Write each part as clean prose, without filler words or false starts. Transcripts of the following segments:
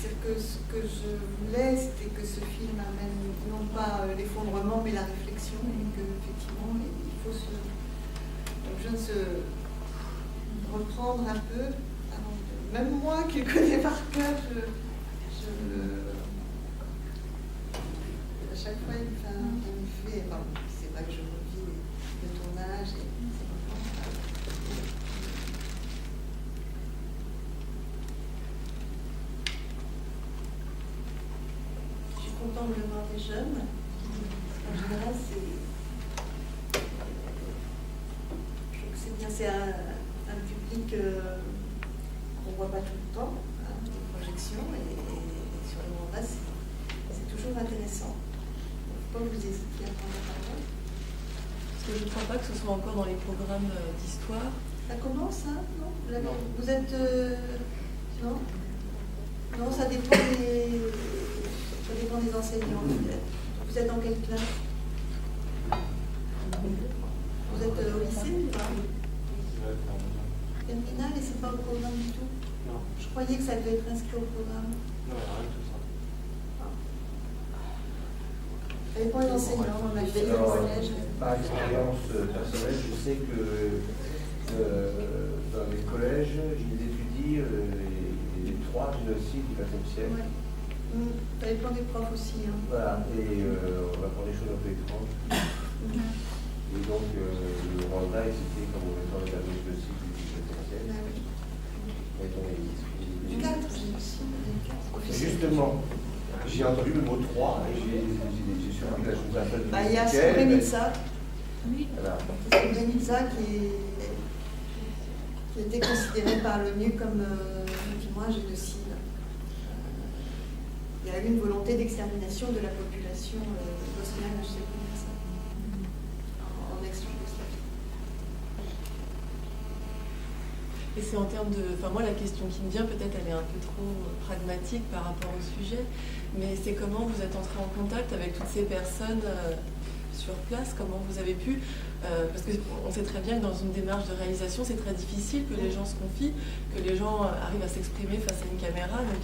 ce que je voulais, c'était que ce film amène non pas l'effondrement, mais la réflexion, et qu'effectivement, il faut se reprendre un peu. Même moi qui le connais par cœur, à chaque fois, il me fait un effet. Bon, c'est vrai que je revis le tournage. Je suis contente de le voir des jeunes. En général, je trouve que c'est bien. C'est un public qu'on ne voit pas tout le temps, hein, des projections, et sur le mandat, c'est toujours intéressant. Il ne faut pas que vous hésitiez à prendre la parole. Parce que je ne crois pas que ce soit encore dans les programmes d'histoire. Ça commence, hein? Non? Vous êtes... non? Non, ça dépend des enseignants. Vous êtes dans quelle classe? Vous êtes au lycée ou pas? Terminale, et c'est pas au programme du tout? Non. Je croyais que ça devait être inscrit au programme. Non, rien de tout ça. Ça dépend des enseignants, on a fait au collège. Par expérience personnelle, je sais que dans les collèges, je les étudie les 3 génocides du XXe siècle. Ouais. Ça dépend des profs aussi. Hein. Voilà, et on apprend des choses un peu étranges. Et donc, le Rwanda est cité comme étant le dernier génocide du XXe siècle. Ah oui. Et donc, 4 génocides. justement, j'ai entendu le mot 3 et j'ai surpris la chose un peu de Il y a Srebrenica. Voilà. Srebrenica qui a été considéré par l'ONU comme effectivement un génocide. Il y a eu une volonté d'extermination de la population bosnienne de Srebrenica en ex-Yougoslavie. Et c'est en termes de... Enfin, moi, la question qui me vient, peut-être, elle est un peu trop pragmatique par rapport au sujet, mais c'est comment vous êtes entré en contact avec toutes ces personnes sur place, comment vous avez pu... parce qu'on sait très bien que dans une démarche de réalisation, c'est très difficile que les gens se confient, que les gens arrivent à s'exprimer face à une caméra. Donc,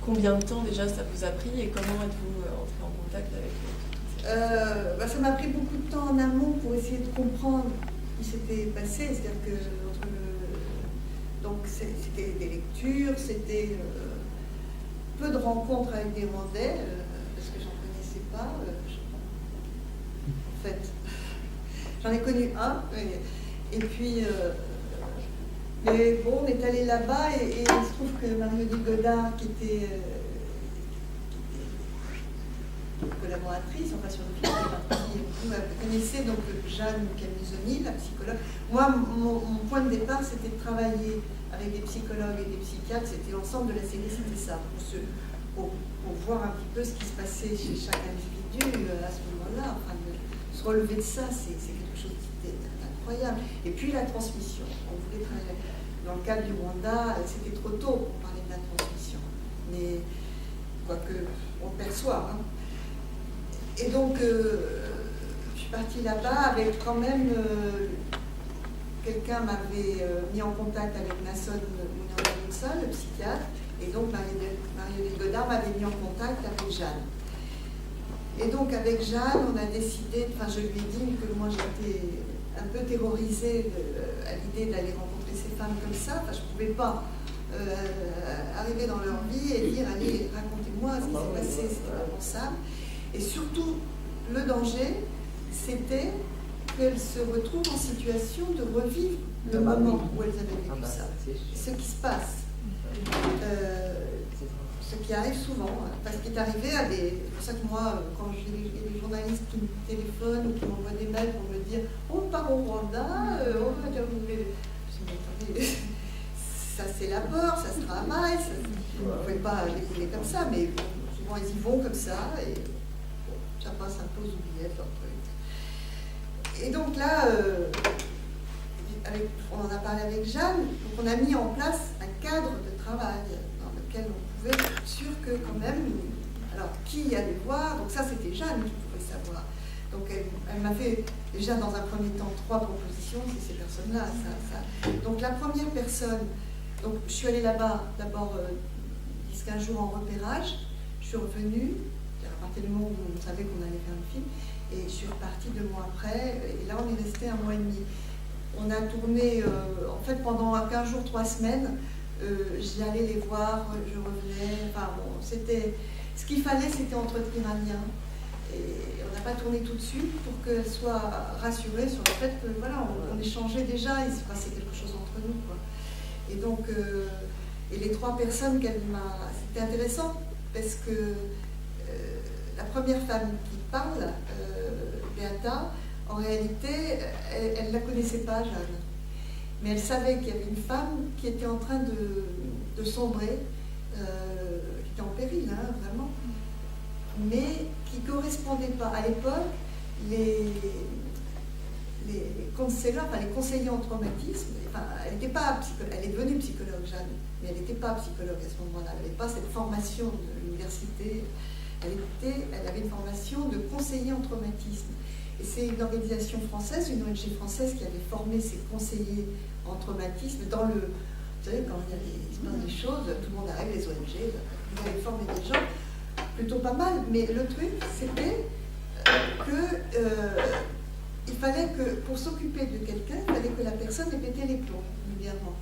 combien de temps déjà ça vous a pris et comment êtes-vous entré en contact avec eux? Ça m'a pris beaucoup de temps en amont pour essayer de comprendre ce qui s'était passé. C'est-à-dire que donc c'était des lectures, c'était peu de rencontres avec des Rwandais, parce que j'en connaissais pas. En fait, j'en ai connu un, et puis mais bon, on est allé là-bas et il se trouve que Marie-Odile Godard, qui était collaboratrice, enfin sur le film, vous connaissez donc Jeanne Camisoni, la psychologue. Moi, mon point de départ, c'était de travailler avec des psychologues et des psychiatres. C'était l'ensemble de la série, c'était ça, pour voir un petit peu ce qui se passait chez chaque individu à ce moment-là. Enfin, se relever de ça, c'est quelque chose qui était incroyable. Et puis la transmission. On voulait travailler. Dans le cadre du Rwanda, c'était trop tôt pour parler de la transmission. Mais quoique, on le perçoit. Hein. Et donc, je suis partie là-bas avec quand même... quelqu'un m'avait mis en contact avec Nasson Mounian-Davidson, le psychiatre, et donc Marie-Odile Godard m'avait mis en contact avec Jeanne. Et donc avec Jeanne, on a décidé, enfin je lui ai dit que moi j'étais un peu terrorisée à l'idée d'aller rencontrer ces femmes comme ça. Enfin je ne pouvais pas arriver dans leur vie et dire allez racontez-moi ce qui s'est passé, c'était pas pensable. Et surtout le danger, c'était qu'elles se retrouvent en situation de revivre le moment où elles avaient vécu ça. Ce qui se passe. Ce qui arrive souvent, parce qu'il est arrivé à des... C'est pour ça que moi, quand j'ai des journalistes qui me téléphonent ou qui m'envoient des mails pour me dire « On part au Rwanda, on va dire... » Je me dis « ça c'est la peur, ça se travaille, vous ne pouvez pas décoller comme ça, mais bon, souvent ils y vont comme ça, et bon, ça passe un peu aux oubliettes, leur truc. » Et donc là, on en a parlé avec Jeanne, donc on a mis en place un cadre de travail dans lequel on pouvait être sûr que quand même, alors qui allait voir, donc ça c'était Jeanne qui pouvait savoir. Donc elle m'a fait déjà dans un premier temps 3 propositions, c'est ces personnes-là. Donc la première personne, donc je suis allée là-bas d'abord 10-15 jours en repérage. Je suis revenue, à partir du moment où on savait qu'on allait faire le film, et je suis repartie 2 mois après, et là on est resté 1 mois et demi. On a tourné, en fait, pendant 15 jours, 3 semaines, j'allais les voir, je revenais, enfin bon, c'était... Ce qu'il fallait, c'était entretenir un lien. Et on n'a pas tourné tout de suite pour qu'elle soit rassurée sur le fait que, voilà, on échangeait déjà, il se passait quelque chose entre nous, quoi. Et donc, et les 3 personnes qu'elle m'a... C'était intéressant, parce que la première femme qui parle, Beata, en réalité, elle ne la connaissait pas, Jeanne. Mais elle savait qu'il y avait une femme qui était en train de sombrer, qui était en péril, hein, vraiment, mais qui ne correspondait pas. À l'époque, les conseillers, enfin, les conseillers en traumatisme, enfin, elle n'était pas psychologue, elle est devenue psychologue, Jeanne, mais elle n'était pas psychologue à ce moment-là, elle n'avait pas cette formation de l'université, elle avait une formation de conseiller en traumatisme. Et c'est une organisation française, une ONG française qui avait formé ses conseillers en traumatisme dans le... Vous savez, quand il se passe des choses, tout le monde arrive, les ONG, ils avaient formé des gens, plutôt pas mal. Mais le truc, c'était il fallait que, pour s'occuper de quelqu'un, il fallait que la personne ait pété les plombs, régulièrement.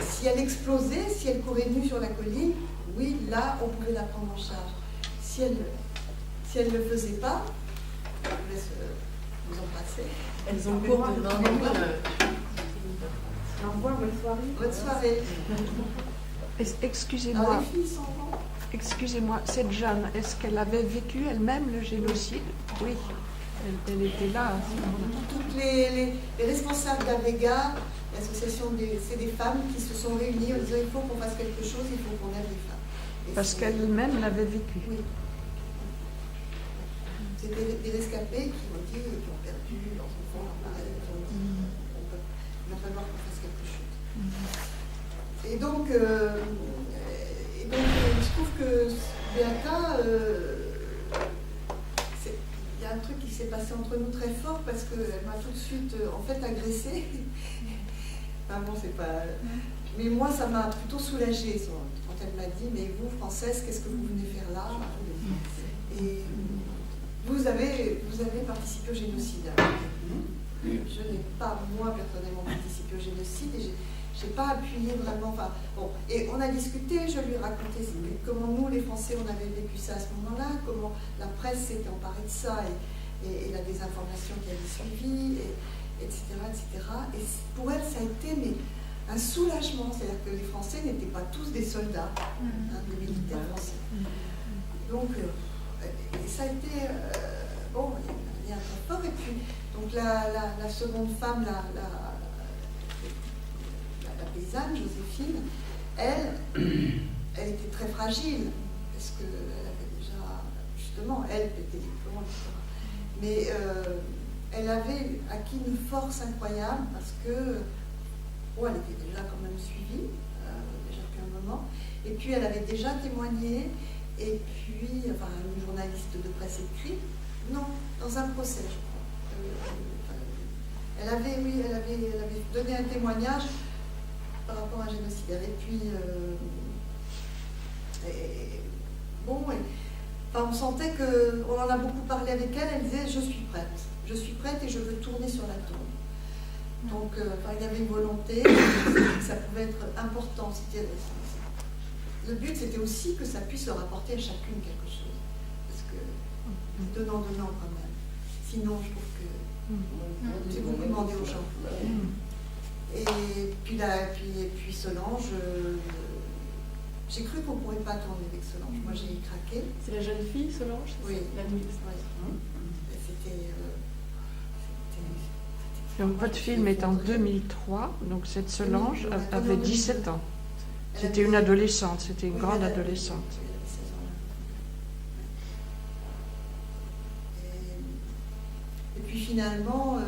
Si elle explosait, si elle courait nue sur la colline, oui, là, on pouvait la prendre en charge. Si elle ne le faisait pas, je vous laisse vous embrasser. Elles ont cours demain. Au revoir, bonne soirée. Bonne soirée. Excusez-moi. Alors, les filles sont bons. Excusez-moi, cette Jeanne, est-ce qu'elle avait vécu elle-même le génocide? Oui, elle était là à ce moment-là. Toutes les responsables d'Avega, l'association, c'est des femmes qui se sont réunies en disant il faut qu'on fasse quelque chose, il faut qu'on aide les femmes. Et Parce qu'elle-même l'avait vécu. Oui. C'était des rescapés qui ont dit, qui ont perdu leurs enfants, leurs maris, qui ont dit il va falloir qu'on fasse quelque chose. Et donc, je trouve que Beata, il y a un truc qui s'est passé entre nous très fort parce qu'elle m'a tout de suite en fait agressée. Enfin bon, c'est pas. Mais moi, ça m'a plutôt soulagée quand elle m'a dit mais vous, Française, qu'est-ce que vous venez faire là? Et vous avez participé au génocide. Je n'ai pas, moi, personnellement, participé au génocide et je n'ai pas appuyé vraiment. Enfin, bon. Et on a discuté, je lui ai raconté comment nous, les Français, on avait vécu ça à ce moment-là, comment la presse s'était emparée de ça et la désinformation qui avait suivi, etc., etc. Et pour elle, ça a été un soulagement. C'est-à-dire que les Français n'étaient pas tous des soldats, des militaires français. Donc, et ça a été... bon, il y a un très fort. Et puis, donc la seconde femme, la paysanne, Joséphine, elle était très fragile, parce qu'elle avait déjà, justement, elle pétait les plombs, etc. Mais elle avait acquis une force incroyable, parce que, elle était déjà quand même suivie, déjà depuis un moment, et puis elle avait déjà témoigné, et puis, enfin, une journaliste de presse écrite, non, dans un procès, je crois. Elle avait donné un témoignage par rapport à un génocidaire. Et puis, on sentait que, on en a beaucoup parlé avec elle, elle disait je suis prête et je veux tourner sur la tombe. Donc, il y avait une volonté, ça pouvait être important. Le but, c'était aussi que ça puisse leur apporter à chacune quelque chose. Parce que, donnant quand même. Sinon, je trouve que c'est beaucoup demandé aux gens. Et puis Solange, j'ai cru qu'on ne pourrait pas tourner avec Solange. Moi, j'ai craqué. C'est la jeune fille, Solange? Oui. La nuit. Donc, votre film est en 2003, donc cette Solange avait 17 ans. C'était une adolescente, c'était une grande adolescente. Oui, elle avait 16 ans. Et puis finalement,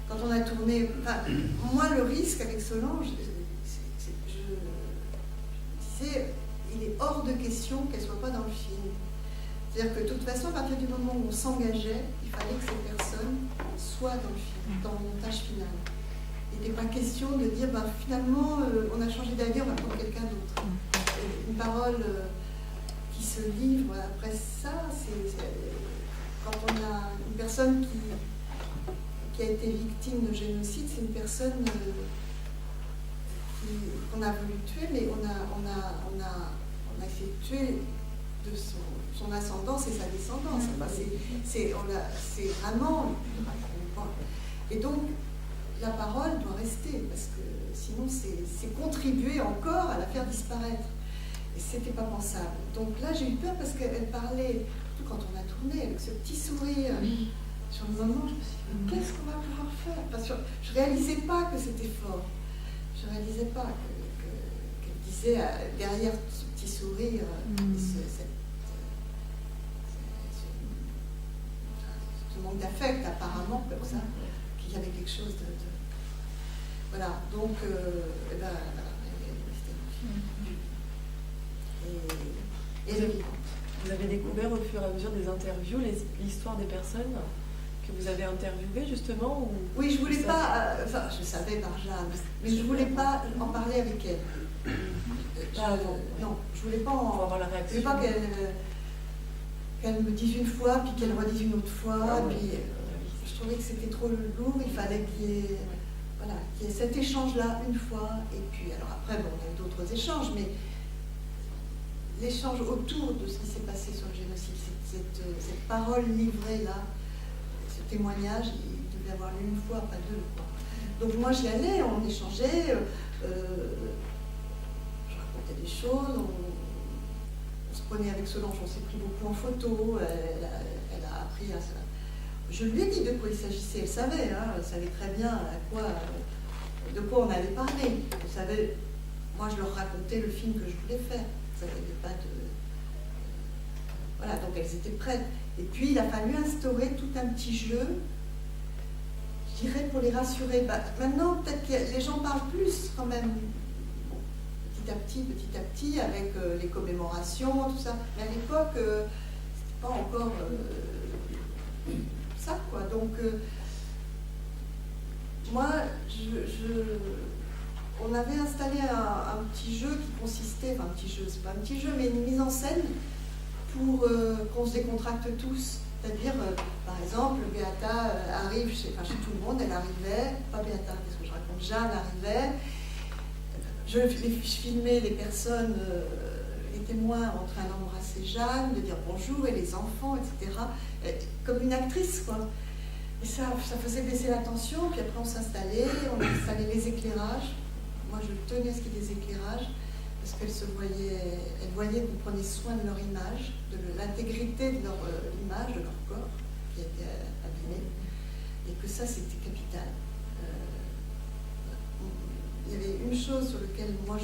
quand on a tourné, moi le risque avec Solange, je disais, il est hors de question qu'elle ne soit pas dans le film. C'est-à-dire que de toute façon, à partir du moment où on s'engageait, il fallait que ces personnes soient dans le film, dans le montage final. Il n'était pas question de dire, finalement, on a changé d'avis, on va prendre quelqu'un d'autre. une parole qui se livre. Après ça, quand on a une personne qui a été victime de génocide, c'est une personne qu'on a voulu tuer, mais on a essayé de tuer de son ascendance et sa descendance. C'est vraiment... Et donc, la parole doit rester, parce que sinon, c'est contribuer encore à la faire disparaître. Et c'était pas pensable. Donc là, j'ai eu peur parce qu'elle parlait, surtout quand on a tourné, avec ce petit sourire. Sur le moment, je me suis dit, qu'est-ce qu'on va pouvoir faire? Parce que je ne réalisais pas que c'était fort. Je ne réalisais pas qu'elle disait derrière ce petit sourire, ce manque d'affect apparemment comme ça, qu'il y avait quelque chose de... Voilà, donc, Vous avez découvert au fur et à mesure des interviews l'histoire des personnes que vous avez interviewées justement ou... Oui, je voulais pas, je savais par Jeanne, mais je voulais pas en parler avec elle. Non, je voulais pas pour avoir la réaction. Je voulais pas qu'elle me dise une fois, puis qu'elle redise une autre fois, puis je trouvais que c'était trop lourd, il fallait qu'il y ait cet échange-là une fois, et puis alors après, bon, on a eu d'autres échanges, mais l'échange autour de ce qui s'est passé sur le génocide, cette parole livrée là, ce témoignage, il devait avoir lieu une fois, pas deux, quoi. Donc moi j'y allais, on échangeait, je racontais des choses, on se prenait avec Solange, on s'est pris beaucoup en photo, elle a appris à ça. Je lui ai dit de quoi il s'agissait, elle savait très bien de quoi on allait parler. Elle savait, moi je leur racontais le film que je voulais faire. Ça n'avait pas de... Voilà, donc elles étaient prêtes. Et puis il a fallu instaurer tout un petit jeu, je dirais, pour les rassurer. Maintenant, peut-être que les gens parlent plus quand même, petit à petit, avec les commémorations, tout ça. Mais à l'époque, c'était pas encore ça, quoi. Donc, moi, on avait installé un petit jeu qui consistait, enfin un petit jeu, c'est pas un petit jeu, mais une mise en scène pour qu'on se décontracte tous. C'est-à-dire, par exemple, Beata arrive chez tout le monde, elle arrivait, pas Beata, qu'est-ce que je raconte, Jeanne arrivait, je filmais les personnes, les témoins en train d'embrasser Jeanne, de dire bonjour, et les enfants, etc. Comme une actrice, quoi. Et ça faisait baisser la tension, puis après on s'installait, on installait les éclairages. Moi, je tenais à ce qu'il y ait des éclairages, parce qu'elles voyaient qu'on prenait soin de leur image, de l'intégrité de leur image, de leur corps, qui était abîmé, et que ça, c'était capital. Il y avait une chose sur laquelle moi,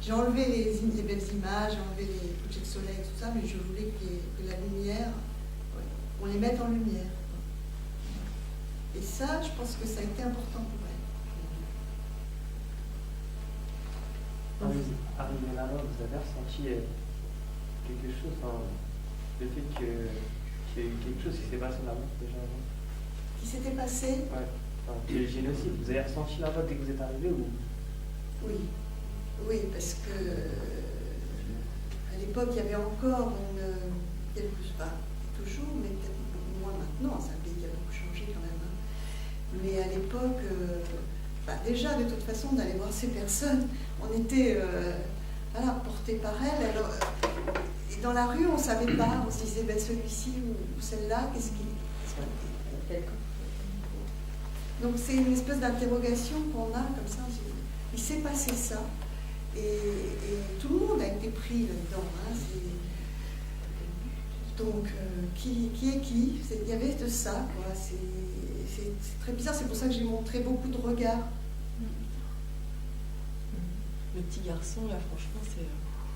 j'ai enlevé les belles images, j'ai enlevé les couchers de soleil, tout ça, mais je voulais que la lumière, on les mette en lumière. Et ça, je pense que ça a été important pour elle. Arrivé là-bas, vous avez ressenti quelque chose, le fait qu'il y a eu quelque chose qui s'est passé là-bas déjà avant? Qui s'était passé? Ouais, le génocide, vous avez ressenti là-bas dès que vous êtes arrivé ou? Oui, parce que à l'époque, il y avait encore toujours, mais peut-être beaucoup moins maintenant, c'est un pays qui a beaucoup changé quand même. Mais à l'époque, déjà de toute façon, d'aller voir ces personnes, on était portés par elles. Alors, et dans la rue, on ne savait pas, on se disait celui-ci ou celle-là, qu'est-ce qu'il Donc c'est une espèce d'interrogation qu'on a comme ça. Il s'est passé ça, et tout le monde a été pris là-dedans. Donc, qui est qui? Il y avait de ça, quoi. C'est très bizarre, c'est pour ça que j'ai montré beaucoup de regards. Le petit garçon, là, franchement, c'est...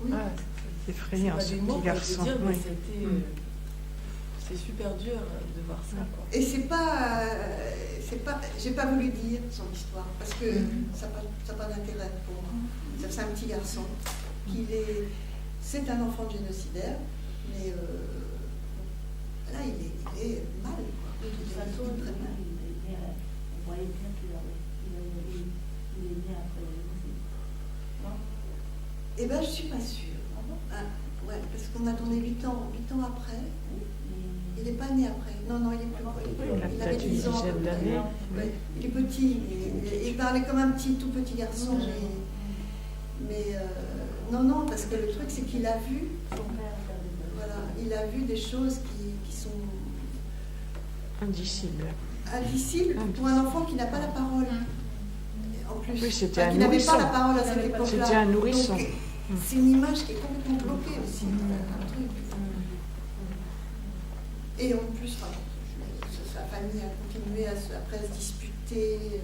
Oui. C'est effrayant, ce petit garçon. Dire, mais c'est super dur de voir ça, quoi. Et j'ai pas voulu dire son histoire, parce que ça n'a pas d'intérêt pour moi. C'est un petit garçon, c'est un enfant de génocidaire, mais là, il est mal, quoi. Il est très mal. On voyait bien qu'il est né après le génocide. Eh bien, je ne suis pas sûre. Ouais, parce qu'on a tourné 8 ans après. Il n'est pas né après. Non, il est plus gros. Il a avait peut-être une 10 ans. dizaine d'années. Ouais, il est petit. Il parlait comme un tout petit garçon. Mais non, parce que le truc, c'est qu'il a vu. Voilà, il a vu des choses qui sont Indicible. indicibles pour un enfant qui n'a pas la parole. En plus, Oui, c'était un qui n'avait pas nourrisson. la parole à cette époque-là. C'était un nourrisson. Donc, c'est une image qui est complètement bloquée aussi. Un truc. Et en plus, sa famille a continué après à se disputer.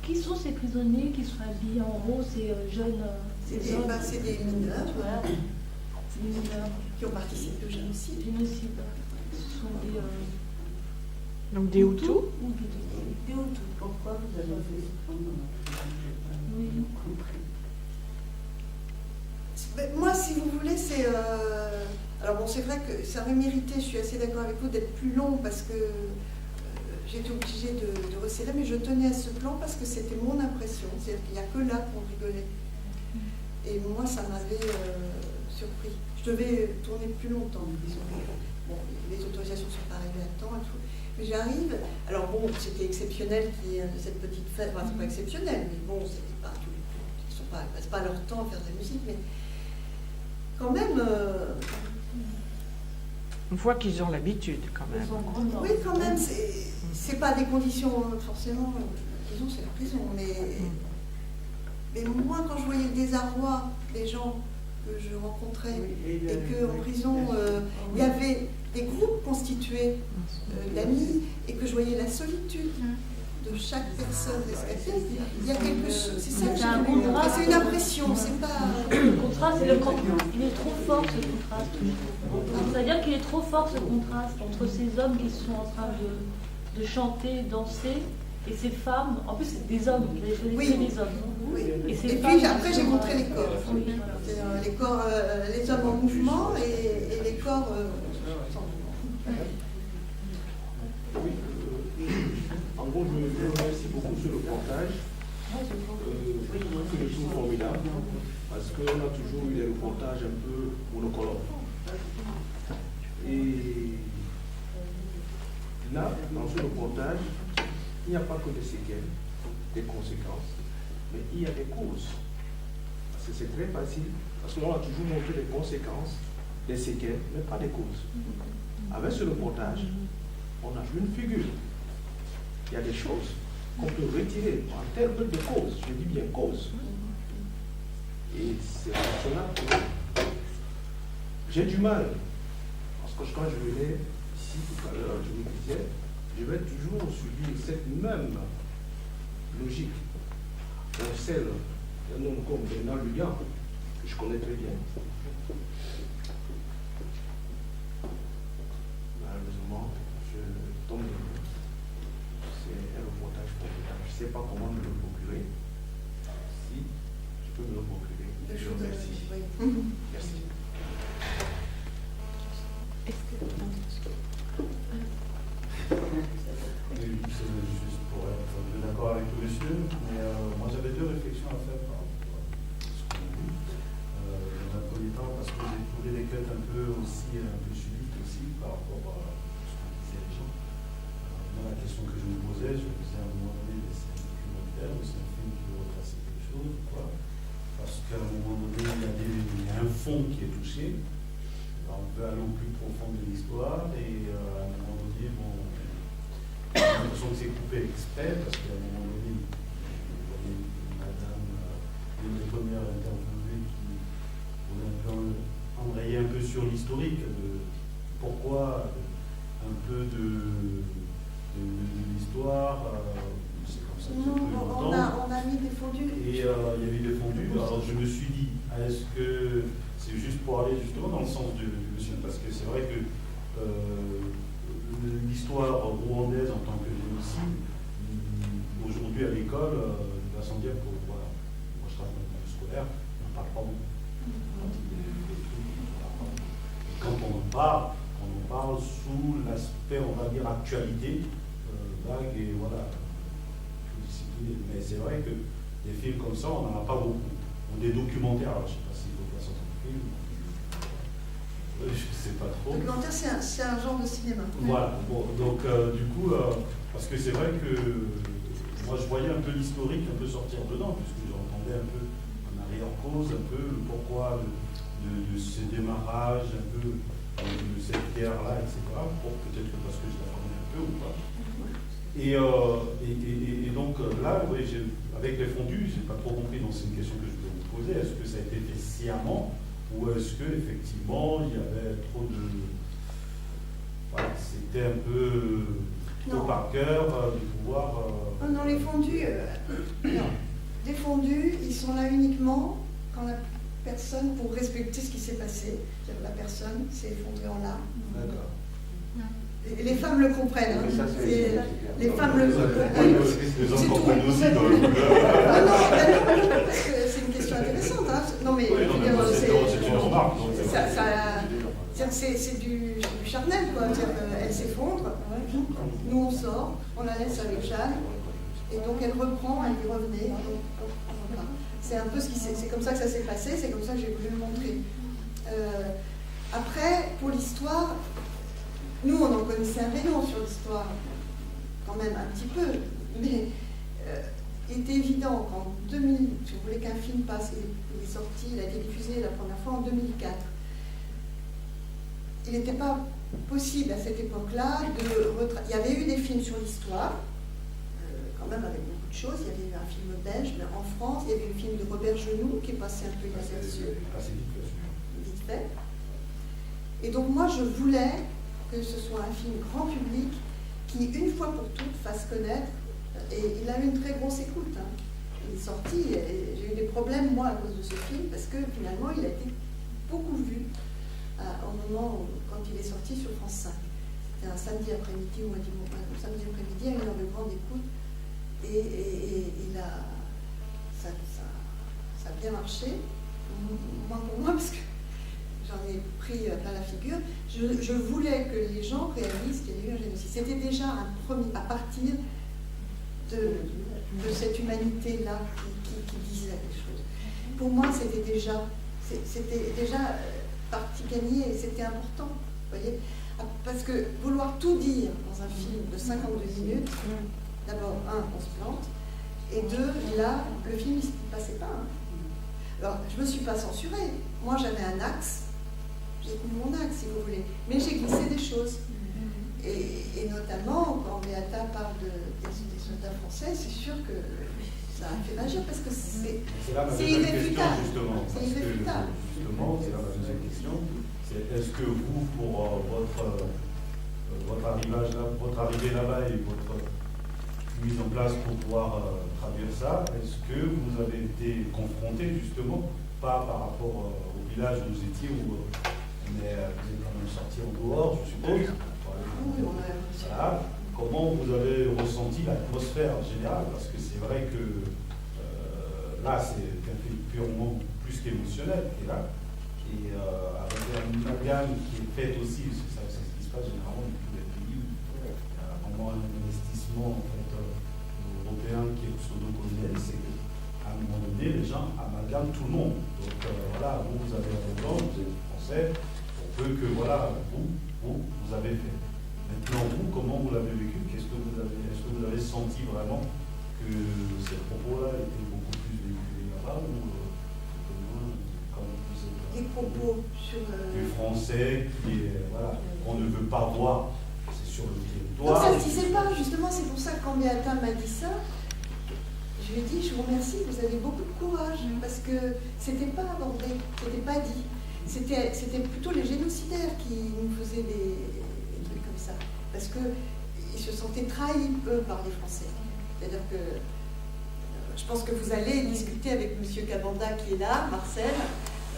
Qui sont ces prisonniers qui sont habillés en rose, ces jeunes hommes? C'est des mineurs Voilà. C'est des mineurs. qui ont participé au génocide. Génocide. Ce sont des Donc des Hutus. ou des Hutus. Pourquoi vous avez fait ce Oui. Moi, si vous voulez, c'est... Alors bon, c'est vrai que ça aurait mérité, je suis assez d'accord avec vous, d'être plus long parce que j'ai été obligée de resserrer, mais je tenais à ce plan parce que c'était mon impression. C'est-à-dire qu'il n'y a que là qu'on rigolait. Et moi, ça m'avait surpris. Je devais tourner plus longtemps. Bon, les autorisations ne sont pas arrivées à temps et tout. Mais j'arrive. Alors bon, c'était exceptionnel qu'il y ait cette petite fête. Enfin, c'est pas exceptionnel, mais bon, c'était pas tous les jours. Ils passent pas leur temps à faire de la musique, mais quand même. On voit qu'ils ont l'habitude quand même. Oui, quand même, c'est pas des conditions forcément. Disons, c'est la prison, mais moi, quand je voyais le désarroi des gens que je rencontrais et qu'en prison, il y avait des groupes constitués d'amis et que je voyais la solitude de chaque personne rescapée, il y a quelque chose. C'est ça que j'ai voulu montrer. C'est une impression, c'est pas. Le contraste, il est trop fort ce contraste. C'est-à-dire qu'il est trop fort ce contraste entre ces hommes qui sont en train de chanter, danser, et ces femmes. En plus, c'est des hommes, vous avez choisi des hommes. Oui. Et, Et puis après, j'ai montré les corps. Oui. Les corps, les hommes en mouvement et les corps sans mouvement. En gros, je vous remercie beaucoup sur le reportage, que je trouve formidable, parce qu'on a toujours eu des reportages un peu monocolores. Et là, dans ce reportage, il n'y a pas que des séquelles, des conséquences, mais il y a des causes. Parce que c'est très facile, parce qu'on a toujours montré des conséquences, des séquelles, mais pas des causes. Avec ce reportage, on a une figure. Il y a des choses qu'on peut retirer en termes de cause, je dis bien cause. Et c'est pour cela que j'ai du mal, parce que quand je venais ici tout à l'heure, je me disais, je vais toujours subir cette même logique, celle d'un homme comme Bernard Lugan, que je connais très bien. Malheureusement, je tombe c'est un reportage formidable. Je ne sais pas comment me le procurer. Si je peux me le procurer, je vous remercie. Merci. Juste pour être d'accord avec le monsieur, mais moi j'avais deux réflexions à faire par rapport à ce qu'on a vu. Dans un premier temps, parce que j'ai trouvé des quêtes un peu subites aussi par rapport à ce que disaient les gens. Dans la question que je me posais, je me disais à un moment donné, mais c'est un documentaire ou c'est un film qui veut retracer quelque chose ou quoi? Parce qu'à un moment donné, il y a un fond qui est touché. Alors, on peut aller au plus profond de l'histoire et à un moment donné, bon, j'ai l'impression que c'est coupé exprès parce qu'à un moment donné, vous voyez madame, une des premières interviewées qui voulait un peu embrayer un peu sur l'historique de pourquoi un peu de l'histoire, c'est comme ça que j'ai pu l'entendre. On a mis des fondus. Et il y a eu des fondus. Alors je me suis dit, est-ce que c'est juste pour aller justement dans le sens du monsieur? Parce que c'est vrai que l'histoire rwandaise en tant que génocide, aujourd'hui à l'école, il va sans dire que, voilà, moi je travaille dans le scolaire, on n'en parle pas beaucoup. Quand on en parle sous l'aspect, on va dire, actualité, vague et voilà, discipliné. Mais c'est vrai que des films comme ça, on n'en a pas beaucoup. ou des documentaires. Alors, je ne sais pas s'il faut faire ça en film. Je ne sais pas trop. Documentaire, c'est un genre de cinéma. Voilà. Bon, donc, du coup, parce que c'est vrai que moi, je voyais un peu l'historique un peu sortir dedans, puisque j'entendais un peu en arrière-cause, un peu le pourquoi de ces démarrages, un peu de cette guerre-là, etc. Bon, peut-être parce que je la connais un peu ou pas. Et donc là, oui, avec les fondus, je n'ai pas trop compris, donc c'est une question que je voulais vous poser. Est-ce que ça a été fait sciemment ou est-ce qu'effectivement il y avait trop de... Voilà, c'était un peu au par cœur de pouvoir... Non, les fondus, non. Les fondus, ils sont là uniquement quand la personne, pour respecter ce qui s'est passé, c'est-à-dire la personne s'est effondrée en larmes. D'accord. Et les femmes le comprennent. Hein. Mais ça, Les femmes le comprennent. Les hommes comprennent aussi dans le... Ah non, parce que c'est une question intéressante. Hein. Non, mais Oui, non, mais moi, c'est une remarque. donc c'est du charnel, quoi. Elle s'effondre, nous on sort, on la laisse avec Jeanne, et donc elle reprend, elle y revenait. Voilà. C'est un peu ce qui c'est comme ça que ça s'est passé, c'est comme ça que j'ai voulu le montrer. Après, pour l'histoire, nous on en connaissait un rayon sur l'histoire, quand même un petit peu, mais il était évident qu'en 2000, si vous voulez qu'un film passe, il est sorti, il a été diffusé la première fois en 2004. Il n'était pas possible à cette époque-là il y avait eu des films sur l'histoire, quand même avec beaucoup de choses. Il y avait eu un film belge, mais en France, il y avait eu le film de Robert Genoux qui est passé un peu inaperçu. Vite fait. Et donc moi, je voulais que ce soit un film grand public qui, une fois pour toutes, fasse connaître. Et il a eu une très grosse écoute. Hein. Il est sorti, et j'ai eu des problèmes, moi, à cause de ce film, parce que finalement, il a été beaucoup vu au moment quand il est sorti sur France 5. C'était un samedi après-midi ou un dimanche, un samedi après-midi à une heure de grande écoute. Et ça a bien marché, moins pour moi, parce que j'en ai pris plein la figure. Je voulais que les gens réalisent qu'il y a eu un génocide. C'était déjà un premier, à partir de cette humanité-là qui disait les choses. Pour moi, c'était déjà partie gagnée et c'était important. Vous voyez, parce que vouloir tout dire dans un film de 52 minutes, d'abord, on se plante, et deux, là, le film, il ne passait pas. Hein. Alors, je ne me suis pas censurée. Moi, j'avais un axe, j'ai tenu mon axe, si vous voulez, mais j'ai glissé des choses. Et notamment, quand Beata parle des soldats français, c'est sûr que ça a fait réagir parce que c'est irréfutable. C'est irréfutable. Justement, c'est là ma deuxième question. C'est est-ce que vous, pour votre arrivée là-bas et votre mise en place pour pouvoir traduire ça, est-ce que vous avez été confronté justement, pas par rapport au village où vous étiez, où vous êtes quand même sorti en dehors, je suppose. Voilà. Comment vous avez ressenti l'atmosphère générale? Parce que c'est vrai que là, c'est un fait purement plus qu'émotionnel qui est là. Et avec une amalgame qui est faite aussi, parce que c'est ce qui se passe généralement dans tous les pays où il y a vraiment un investissement en fait, européen qui est pseudo-colonial, c'est qu'à un moment donné, les gens amalgament tout le monde. Donc voilà, vous avez raison, vous êtes français, on peut que voilà, vous avez fait. Maintenant, vous, comment vous l'avez vécu? Est-ce que vous avez senti vraiment que ces propos-là étaient beaucoup plus véhiculés là-bas ou comme vous êtes, des propos sur du français qui est, voilà, qu'on ne veut pas voir, c'est sur le territoire. Donc ça ne se disait pas, justement, c'est pour ça que quand Beata m'a dit ça, je lui ai dit, je vous remercie, vous avez beaucoup de courage, parce que c'était pas abordé, c'était pas dit. C'était plutôt les génocidaires qui nous faisaient des trucs comme ça, parce qu'ils se sentaient trahis, eux, par les Français. C'est-à-dire que je pense que vous allez discuter avec M. Cabanda qui est là, Marcel,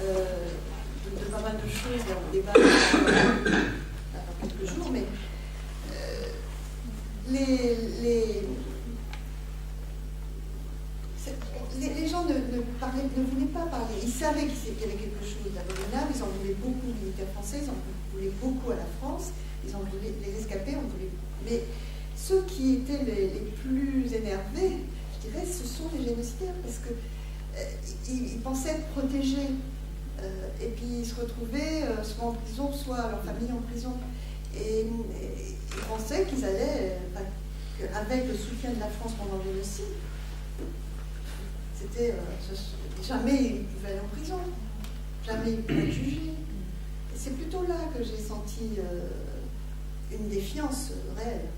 de pas mal de choses, on débat dans quelques jours, mais les gens ne voulaient pas parler. Ils savaient qu'il y avait quelque chose d'abominable, ils en voulaient beaucoup aux militaires français, ils en voulaient beaucoup à la France, ils en voulaient les escapés, mais ceux qui étaient les plus énervés, je dirais, ce sont les génocidaires, parce que ils pensaient être protégés. Et puis ils se retrouvaient soit en prison, soit leur famille en prison. Et ils pensaient qu'ils allaient, avec le soutien de la France pendant le génocide, c'était jamais ils pouvaient aller en prison, jamais ils pouvaient être jugés. Et c'est plutôt là que j'ai senti une défiance réelle.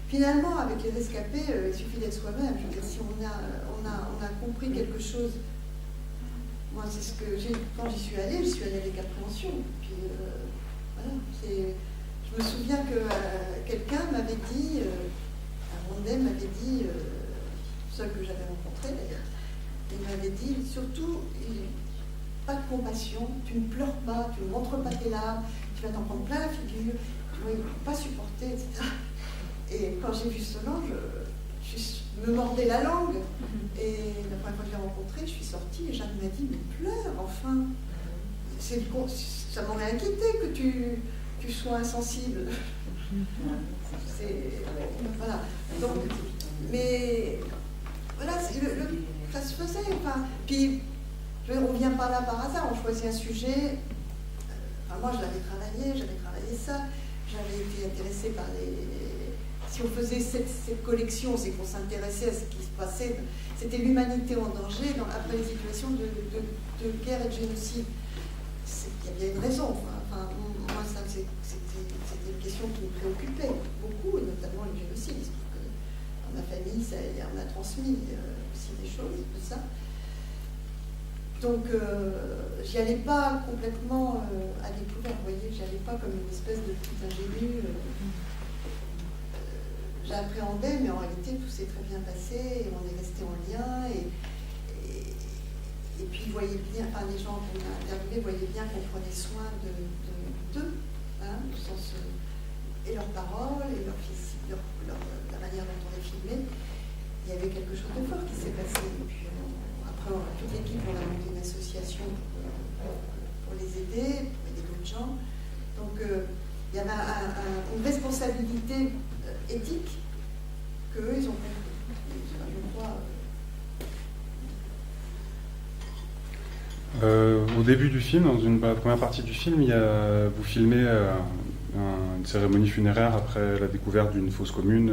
Finalement, avec les rescapés, il suffit d'être soi-même. Je veux dire, si on a compris quelque chose. Moi, c'est ce que j'ai. Quand j'y suis allée avec appréhension. Puis voilà. Je me souviens que quelqu'un m'avait dit, un Rwandais m'avait dit, seul que j'avais rencontré d'ailleurs, il m'avait dit surtout, pas de compassion, tu ne pleures pas, tu ne montres pas tes larmes, tu vas t'en prendre plein la figure, tu ne peux pas supporter, etc. Et quand j'ai vu Solange, je me mordais la langue. Et la première fois que je l'ai rencontrée, je suis sortie et Jeanne m'a dit, mais pleure, enfin. Ça m'aurait inquiété que tu sois insensible. Voilà. Donc, mais voilà, ça se faisait. Enfin, puis, on ne vient pas là par hasard, on choisit un sujet. Enfin, moi, j'avais travaillé ça. J'avais été intéressée par Si on faisait cette collection, c'est qu'on s'intéressait à ce qui se passait. C'était l'humanité en danger après les situations de guerre et de génocide. Il y avait une raison. Enfin, moi, c'était une question qui me préoccupait beaucoup, et notamment le génocide. Il se trouve que dans ma famille, on a transmis aussi des choses de ça. Donc, j'y allais pas complètement à découvert, vous voyez, j'y allais pas comme une espèce de petite ingénue. J'appréhendais, mais en réalité, tout s'est très bien passé, et on est resté en lien, et puis ils voyaient bien, enfin, les gens qu'on a interviewés voyaient bien qu'on prenait soin d'eux, hein, au sens, et leurs paroles, et la manière dont on les filmait. Il y avait quelque chose de fort qui s'est passé, et puis après, toute l'équipe, on a monté une association pour les aider, pour aider d'autres gens. Donc, il y avait une responsabilité éthique qu'eux, ils ont compris. Je crois. Au début du film, dans la première partie du film, vous filmez une cérémonie funéraire après la découverte d'une fosse commune.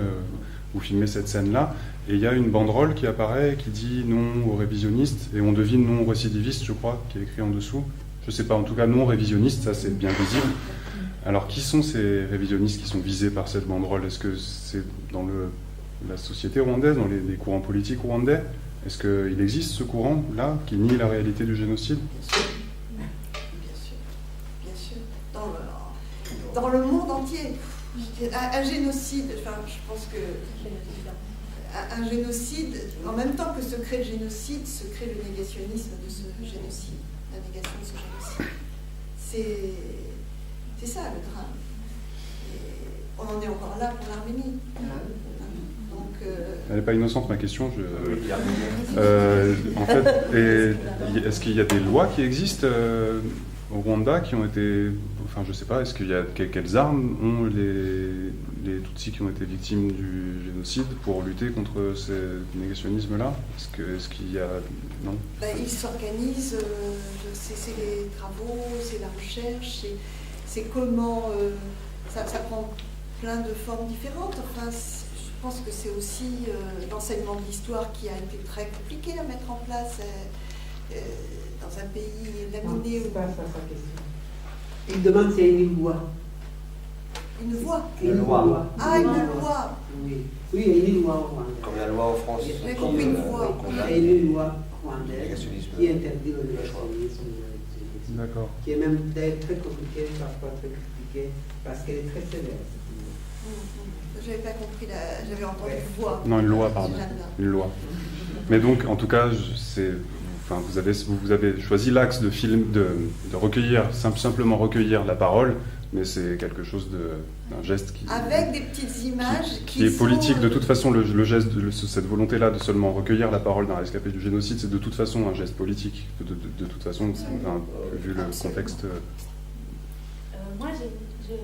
Vous filmez cette scène-là, et il y a une banderole qui apparaît qui dit non aux révisionnistes, et on devine non aux récidivistes, je crois, qui est écrit en dessous. Je sais pas, en tout cas non révisionnistes, ça c'est bien visible. Alors qui sont ces révisionnistes qui sont visés par cette banderole? Est-ce que c'est dans la société rwandaise, dans les courants politiques rwandais? Est-ce qu'il existe ce courant-là qui nie la réalité du génocide? Bien sûr. Dans le monde entier. Un génocide, enfin, je pense que un génocide, en même temps que se crée le génocide, se crée le négationnisme de ce génocide, la négation de ce génocide. C'est ça le drame. Et on en est encore là pour l'Arménie. Donc, elle n'est pas innocente ma question. En fait, est-ce qu'il y a des lois qui existent au Rwanda qui ont été, enfin je sais pas, est-ce qu'il y a quelles armes ont les Tutsis qui ont été victimes du génocide pour lutter contre ce négationnisme-là? Est-ce qu'il y a, non? Ils s'organisent, c'est les travaux, c'est la recherche, c'est comment, ça prend plein de formes différentes. Enfin, je pense que c'est aussi l'enseignement de l'histoire qui a été très compliqué à mettre en place. Dans un pays laminé. C'est pas ça sa question. Il demande s'il y a une loi. Une voix. Une loi. Ah, une loi. Oui, oui, il y a une loi au Rwanda. Comme la loi en France. J'ai compris une voix. Il y a une loi rwandaise qui interdit le négationnisme. D'accord. Qui est même très compliquée, parfois très compliquée, parce qu'elle est très sévère. J'avais pas compris, j'avais entendu voix. Non, une loi, pardon. Une loi. Mais donc, en tout cas, vous avez choisi l'axe de film, de recueillir, simplement recueillir la parole, mais c'est quelque chose d'un geste qui... Avec des petites images qui est politique. De toute façon, le geste, cette volonté-là de seulement recueillir la parole d'un rescapé du génocide, c'est de toute façon un geste politique. De toute façon, vu le contexte... Moi, j'ai une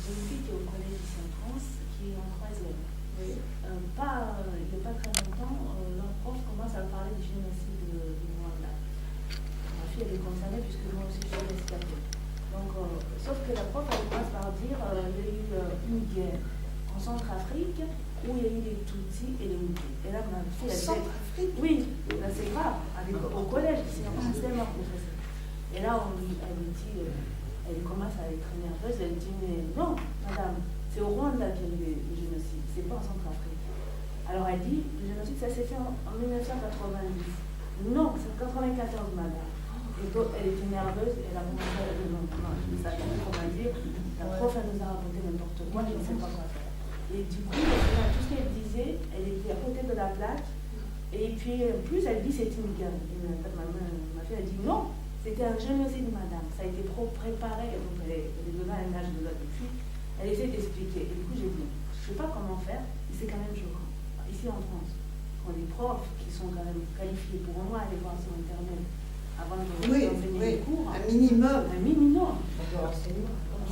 fille qui est au collège ici en France, qui est en troisième. Oui. Il n'y a pas très longtemps, leur prof commence à parler du génocide de Rwanda. Ma fille, elle est concernée puisque moi aussi je suis rescapée. Donc, sauf que la prof, elle commence par dire il y a eu une guerre en Centrafrique où il y a eu des Tutsis et des Hutus. Et là, ma fille, elle dit oui, là c'est grave, au collège, c'est tellement professeur. Et là, elle me dit, elle commence à être nerveuse, elle dit mais non, madame, c'est au Rwanda qu'il y a eu le génocide, c'est pas en Centrafrique. Alors elle dit, le génocide, ça s'est fait en 1990. Non, c'est en 1994, madame. Et donc, elle était nerveuse, elle a commencé à dire non, je ne savais pas comment dire. La prof, elle nous a raconté n'importe quoi, je ne sais pas quoi faire. Et du coup, tout ce qu'elle disait, elle était à côté de la plaque. Et puis, en plus, elle dit c'est une guerre. Ma fille, elle dit non, c'était un génocide, madame. Ça a été trop préparé. Donc, elle est donnée un âge de là depuis. Elle essaie d'expliquer. Et du coup, j'ai dit, je ne sais pas comment faire, mais c'est quand même choquant. Ici en France, quand les profs qui sont quand même qualifiés pour au moins aller voir sur Internet avant de enseigner les cours. Un minimum. Un minimum.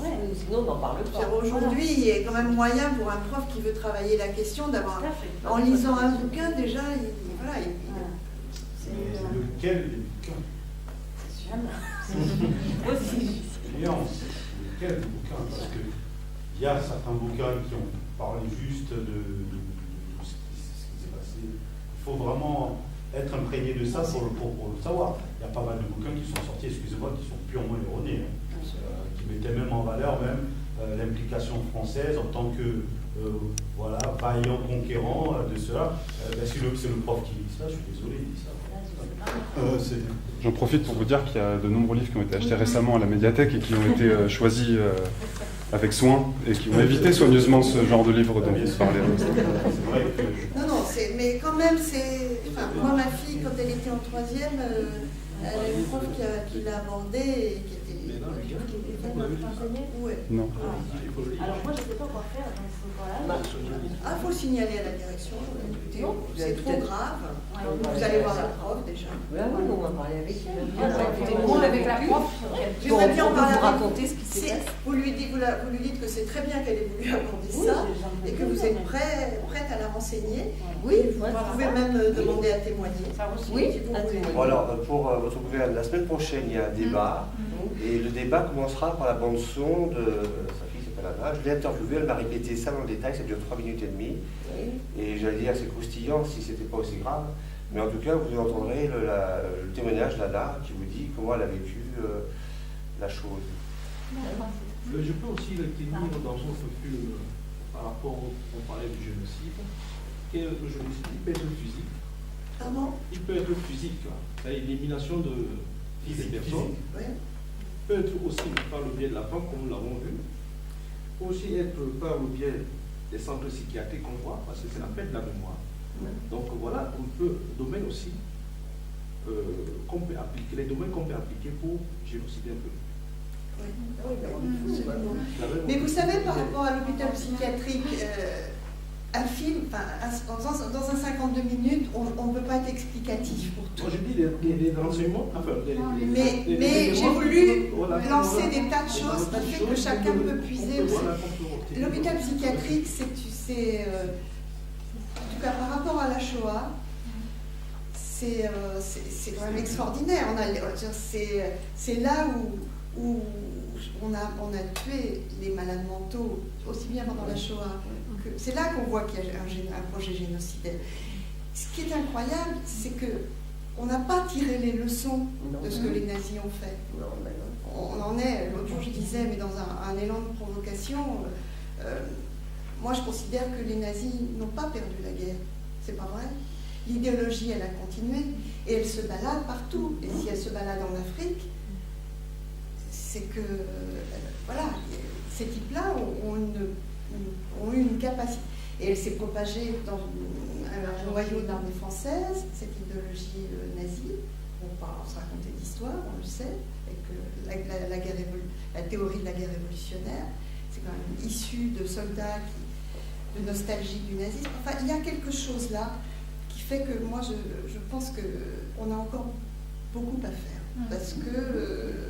Ouais. Sinon, on n'en parle pas. Aujourd'hui, il y a quand même moyen pour un prof qui veut travailler la question d'avoir. En lisant un bouquin, déjà, voilà. Lequel des bouquins Aussi. Lequel des bouquins? Parce qu'il y a certains bouquins qui ont parlé juste de ce qui s'est passé. Il faut vraiment être imprégné de ça pour le savoir. Il y a pas mal de bouquins qui sont sortis, excusez-moi, qui sont purement erronés, qui mettaient même en valeur l'implication française en tant que vaillant conquérant de cela. C'est le prof qui dit ça, je suis désolé, il dit ça. J'en profite pour vous dire qu'il y a de nombreux livres qui ont été achetés récemment à la médiathèque et qui ont été choisis avec soin et qui ont évité soigneusement ce genre de livre dont vous parlez. Non, mais quand même, moi, ma fille, quand elle était en 3e, elle a une prof qui l'a abordée et qui était. Non. Alors moi, je ne sais pas quoi faire dans ce cas-là. Il faut signaler à la direction. C'est trop grave. Vous allez voir la prof déjà. Oui, on va parler avec elle. Avec la prof, on va bien vous raconter ce qui s'est passé. Vous lui dites que c'est très bien qu'elle ait voulu aborder ça et que vous êtes prête à la renseigner. Oui, vous pouvez même demander à témoigner. Oui, bon, alors, pour votre gouvernement, la semaine prochaine, il y a un débat. Et le débat commencera par la bande-son de sa fille, c'est pas là. Je l'ai interviewée, elle m'a répété ça dans le détail, ça dure 3 minutes et demie. Et j'allais dire, c'est croustillant si c'était pas aussi grave. Mais en tout cas, vous entendrez le témoignage d'Anna qui vous dit comment elle a vécu la chose. Je peux aussi retenir dans votre film par rapport on parlait du génocide, que le génocide il peut être physique. Il peut être physique, c'est l'élimination de des personnes. Peut être aussi par le biais de la femme, comme nous l'avons vu. Peut aussi être par le biais des centres psychiatriques qu'on voit, parce que c'est la perte de la mémoire. Donc voilà un peu le domaine aussi qu'on peut appliquer, les domaines qu'on peut appliquer pour génocider un peu. Mais vous savez, par rapport à l'hôpital psychiatrique, un film, dans un 52 minutes, on ne peut pas être explicatif pour tout. Moi, je dis les renseignements, mais j'ai voulu lancer des tas de choses qui fait que chacun peut puiser aussi. L'hôpital psychiatrique, c'est en tout cas par rapport à la Shoah, c'est quand même extraordinaire. C'est là où on a tué les malades mentaux, aussi bien pendant la Shoah. C'est là qu'on voit qu'il y a un projet génocidaire. Ce qui est incroyable, c'est qu'on n'a pas tiré les leçons de ce que les nazis ont fait. On en est, l'autre jour je disais, mais dans un élan de provocation, moi je considère que les nazis n'ont pas perdu la guerre. C'est pas vrai. L'idéologie, elle a continué et elle se balade partout. Et si elle se balade en Afrique, c'est que, voilà, ces types-là ont eu une capacité. Et elle s'est propagée dans un noyau d'armée française, cette idéologie nazie. On se racontait d'histoire, on le sait, avec la théorie de la guerre révolutionnaire. C'est quand même issu de soldats de nostalgie du nazisme. Enfin, il y a quelque chose là qui fait que moi, je pense qu'on a encore beaucoup à faire. Parce que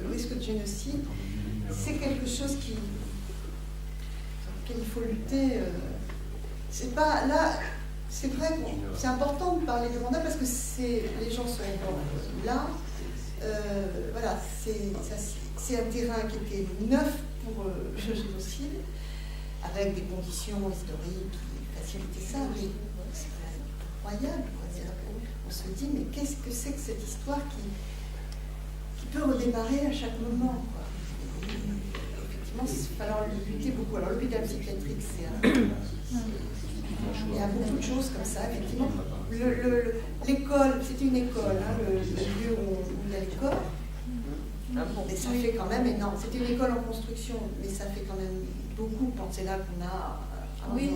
le risque de génocide, c'est quelque chose sur lequel il faut lutter. C'est pas là, c'est vrai, c'est important de parler de mandat parce que les gens sont là. Voilà, c'est un terrain qui était neuf pour le génocide, avec des conditions historiques qui facilitaient ça, mais c'est incroyable. On se dit, mais qu'est-ce que c'est que cette histoire qui peut redémarrer à chaque moment, quoi. Effectivement, il va falloir lutter beaucoup. Alors, l'hôpital psychiatrique, il y a beaucoup de choses comme ça, effectivement. L'école, c'était une école, hein, le lieu où il y a l'école. Mais ça fait quand même énorme. C'était une école en construction, mais ça fait quand même beaucoup. C'est là qu'on a des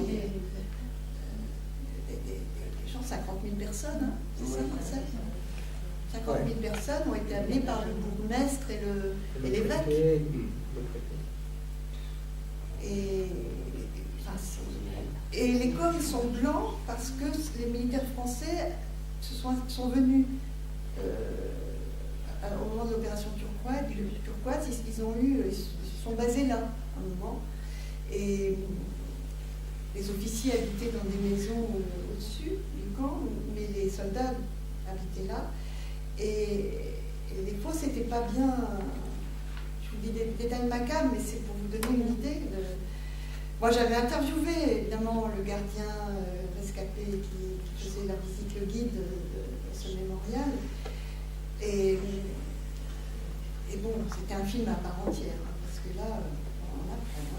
gens, 50 000 personnes, hein, c'est ça, Marcel ? 50 000 personnes ont été amenées par le bourgmestre et l'évêque. Et les corps, ils sont blancs parce que les militaires français sont venus au moment de l'opération turquoise, ils se sont basés là, à un moment. Et les officiers habitaient dans des maisons au-dessus du camp, mais les soldats habitaient là. Et les fosses n'étaient pas bien. Je vous dis des détails macabres, mais c'est pour vous donner une idée. Moi, j'avais interviewé évidemment le gardien rescapé qui faisait la visite, le guide de ce mémorial. Et bon, c'était un film à part entière, hein, parce que là, on apprend.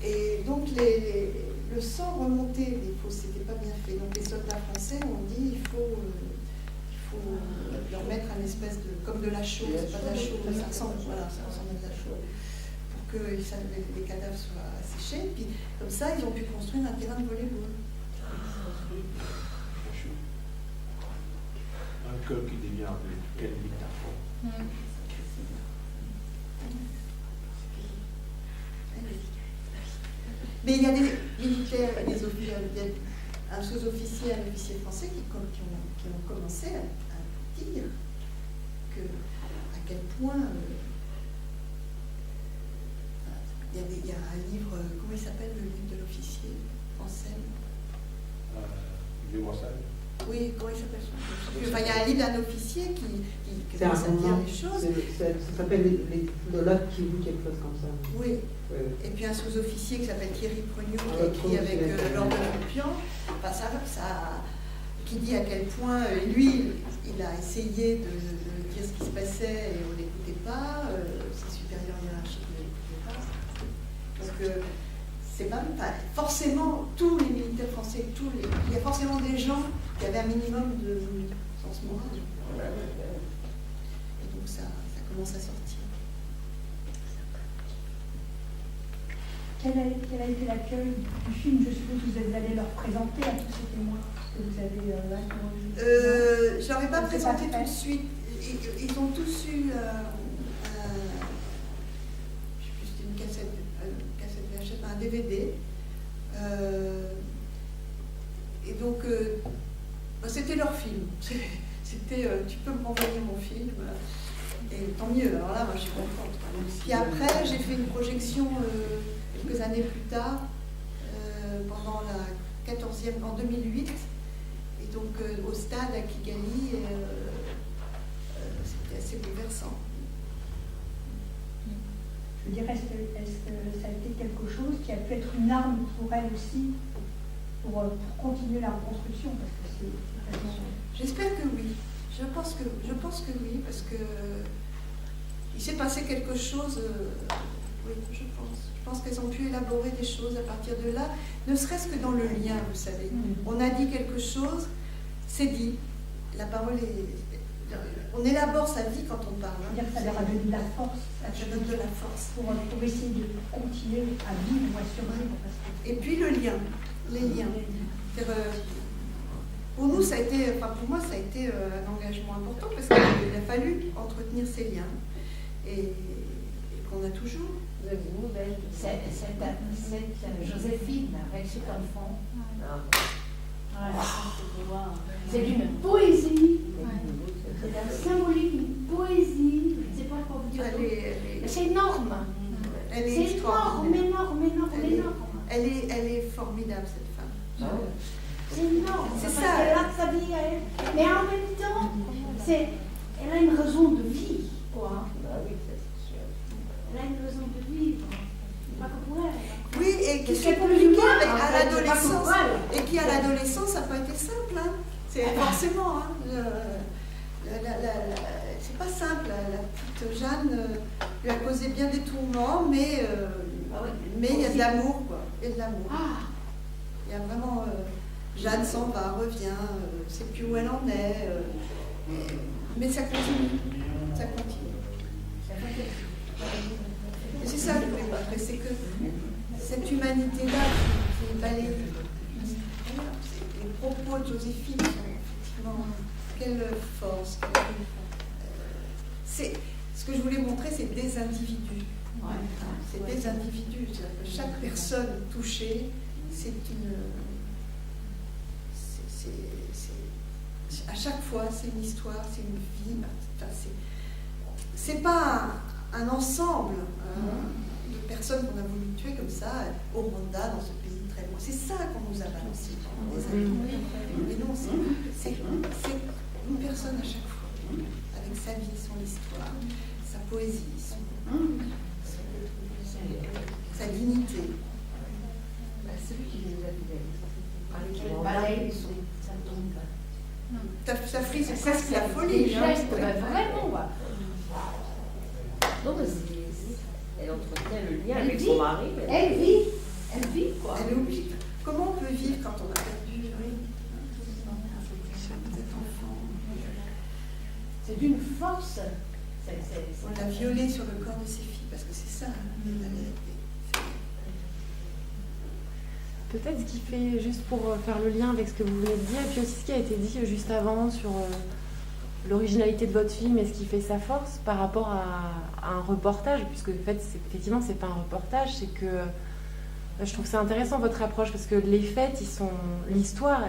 Et donc, le sang remontait des fosses, c'était pas bien fait. Donc, les soldats français ont dit il faut leur mettre un espèce de. Comme de la chaux, c'est pas de la chaux, ça ressemble à de la chaux, pour que les cadavres soient asséchés. Puis, comme ça, ils ont pu construire un terrain de volley-ball. Un cœur qui devient quel dictaphone. Mais il y a des militaires et des officiers, il y a un sous-officier et un officier français qui ont commencé à dire à quel point il y a un livre, comment il s'appelle le livre de l'officier français Vieux Moissal. Oui, comment il s'appelle enfin, il y a un livre d'un officier qui commence à dire des choses. Ça s'appelle de l'autre qui dit quelque chose comme ça. Oui. Et puis un sous-officier qui s'appelle Thierry Pruniot, qui a écrit avec Laure de Lampion, qui dit à quel point lui, il a essayé de dire ce qui se passait et on ne l'écoutait pas, ses supérieurs hiérarchiques ne l'écoutaient pas. Donc c'est pas forcément tous les militaires français, il y a forcément des gens qui avaient un minimum de sens moral. Et donc ça commence à sortir. Quel a été l'accueil du film? Je suppose que vous êtes allé leur présenter à tous ces témoins que vous avez là. Je leur ai pas présenté tout de suite. Ils ont tous eu une cassette VHS, un DVD. Et donc, c'était leur film. C'était, tu peux me renvoyer mon film. Et tant mieux, alors là, moi je suis contente. Puis après, j'ai fait une projection quelques années plus tard, pendant la 14e, en 2008, et donc au stade à Kigali, c'était assez bouleversant. Je dirais, est-ce que ça a été quelque chose qui a pu être une arme pour elle aussi, pour continuer la reconstruction, parce que c'est tellement... J'espère que oui. Je pense que oui, parce que il s'est passé quelque chose. Oui, je pense. Je pense qu'elles ont pu élaborer des choses à partir de là, ne serait-ce que dans le lien, vous savez. On a dit quelque chose, c'est dit. La parole est. On élabore sa vie quand on parle. Hein. Ça leur a donné de la force. Ça donne de la force. Pour essayer de continuer à vivre ou à survivre. Et puis le lien, les liens. Pour nous, ça a été, pour moi, ça a été un engagement important parce qu'il a fallu entretenir ces liens et qu'on a toujours. Vous avez une nouvelle. C'est Joséphine avec cet enfant. C'est d'une poésie. C'est un symbolique, une poésie. Je ne sais pas comment vous dire. C'est énorme. Elle est énorme. Elle est formidable, cette femme. C'est énorme. C'est Parce ça. qu'elle a sa vie à elle. Mais en même temps, elle a une raison de vie, quoi. Elle a une raison de vivre. Pas que pour elle. Oui, et qui Parce s'est qu'elle peut compliqué vivre, avec, en à fait, l'adolescence. c'est pas pour elle. Et qui, à l'adolescence, ça n'a pas été simple. Hein. C'est forcément. Hein, c'est pas simple. La petite Jeanne lui a causé bien des tourments, mais il y a de l'amour, quoi. Il y a de l'amour. Il y a vraiment. Jeanne s'en va, revient, ne sait plus où elle en est. Mais ça continue. Ça continue. Et c'est ça que je voulais montrer, c'est que cette humanité-là qui balaye les propos de Joséphine sont effectivement quelle force. Ce que je voulais montrer, c'est des individus. C'est des individus. C'est-à-dire que chaque personne touchée, c'est une. À chaque fois, c'est une histoire, c'est une vie. Enfin, c'est pas un ensemble de personnes qu'on a voulu tuer comme ça au Rwanda, dans ce pays très loin. C'est ça qu'on nous a balancé. Mais non, c'est une personne à chaque fois, avec sa vie, son histoire, sa poésie, sa dignité. Celui qui les a Avec le balai, ça tombe. Ça frise presque la folie. Hein. Vraiment, ouais. Non, mais elle entretient le lien avec son mari. Elle vit, quoi. Elle est obligée. Comment on peut vivre quand on a perdu cet enfant? C'est d'une force. On l'a violée sur le corps de ses filles, parce que c'est ça, la vérité. Peut-être ce qui fait, juste pour faire le lien avec ce que vous venez de dire, et puis aussi ce qui a été dit juste avant sur l'originalité de votre film et ce qui fait sa force par rapport à un reportage, puisque en fait, effectivement, c'est pas un reportage, c'est que je trouve ça intéressant votre approche, parce que les faits, l'histoire,